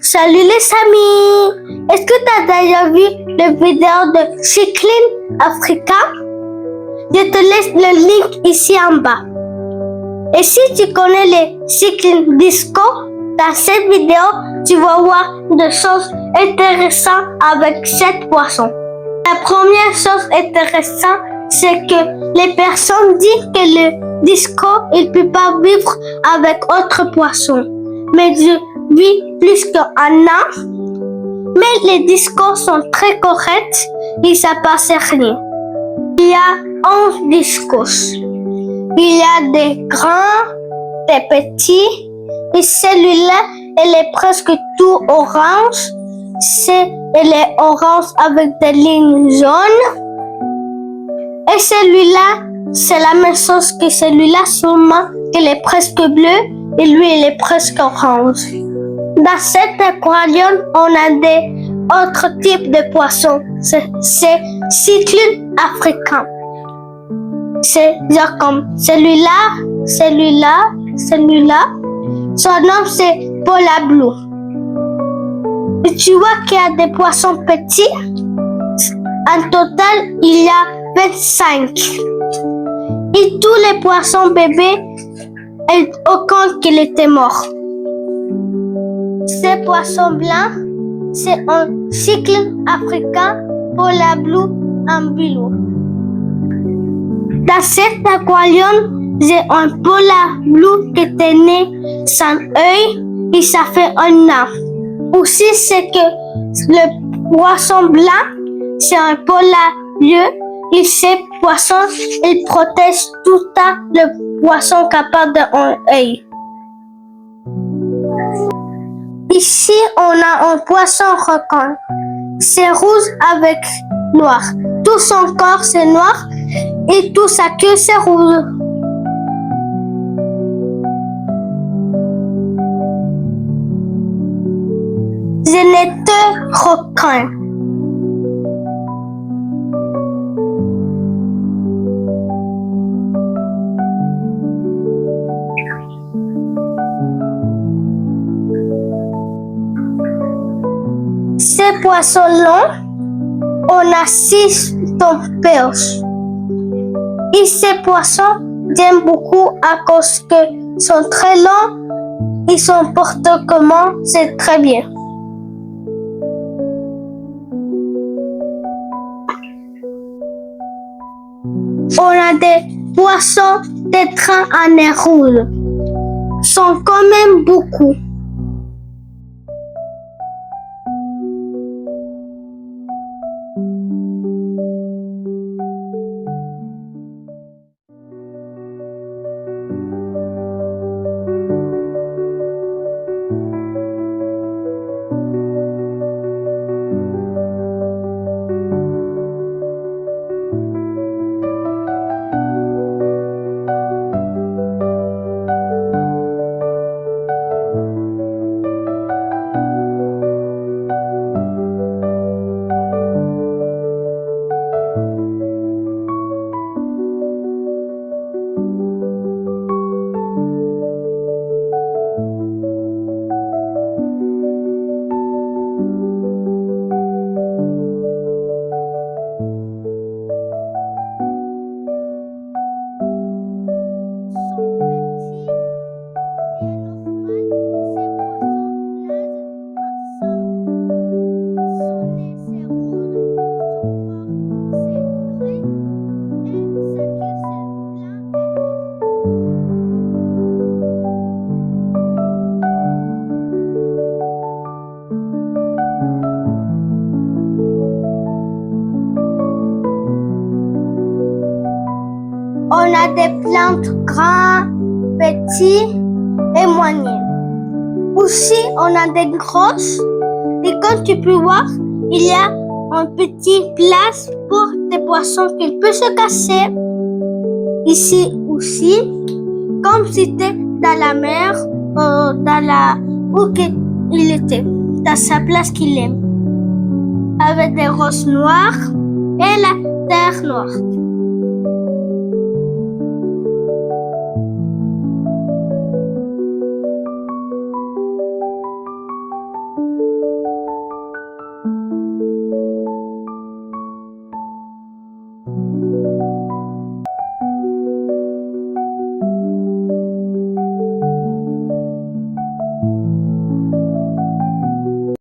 Salut les amis! Est-ce que tu as déjà vu le vidéo de Cycling Africa? Je te laisse le link ici en bas. Et si tu connais les Cycling Disco, dans cette vidéo, tu vas voir des choses intéressantes avec cette poisson. La première chose intéressante, c'est que les personnes disent que le disco, il ne peut pas vivre avec autre poisson. Mais je vis plus qu'un an. Mais les discos sont très corrects et ça passe rien. Il y a 11 discos. Il y a des grands, des petits. Et celui-là, elle est presque tout orange. Elle est orange avec des lignes jaunes. Et celui-là, c'est la même chose que celui-là, seulement qu'il est presque bleu et lui, il est presque orange. Dans cet aquarium, on a des autres types de poissons. C'est cycline africain. C'est genre comme celui-là, celui-là, celui-là. Son nom, c'est Pola Blue. Et tu vois qu'il y a des poissons petits. En total, il y a 25. Et tous les poissons bébés, aucun qu'il était mort. Ces poissons blancs, c'est un cycline africain Pola Blue ambuleux. Dans cet aquarium, j'ai un Pola Blue qui était né sans œil et ça fait un an. Aussi, c'est que le poisson blanc, c'est un Pola bleu et ces poissons, ils protègent tout le temps le poisson capable d'un œil. Ici, on a un poisson requin. C'est rouge avec noir. Tout son corps, c'est noir et toute sa queue, c'est rouge. Je n'ai deux requins. Ces poissons longs, on a 6 tompeurs. Et ces poissons, j'aime beaucoup à cause qu'ils sont très longs et son comportement, c'est très bien. On a des poissons tétras en nez rouge. Ils sont quand même beaucoup. On a des plantes grands, petits et moyens. Aussi, on a des grosses. Et comme tu peux voir, il y a une petite place pour des poissons qui peuvent se casser. Ici aussi, comme si c'était dans la mer, où il était, dans sa place qu'il aime. Avec des roses noires et la terre noire.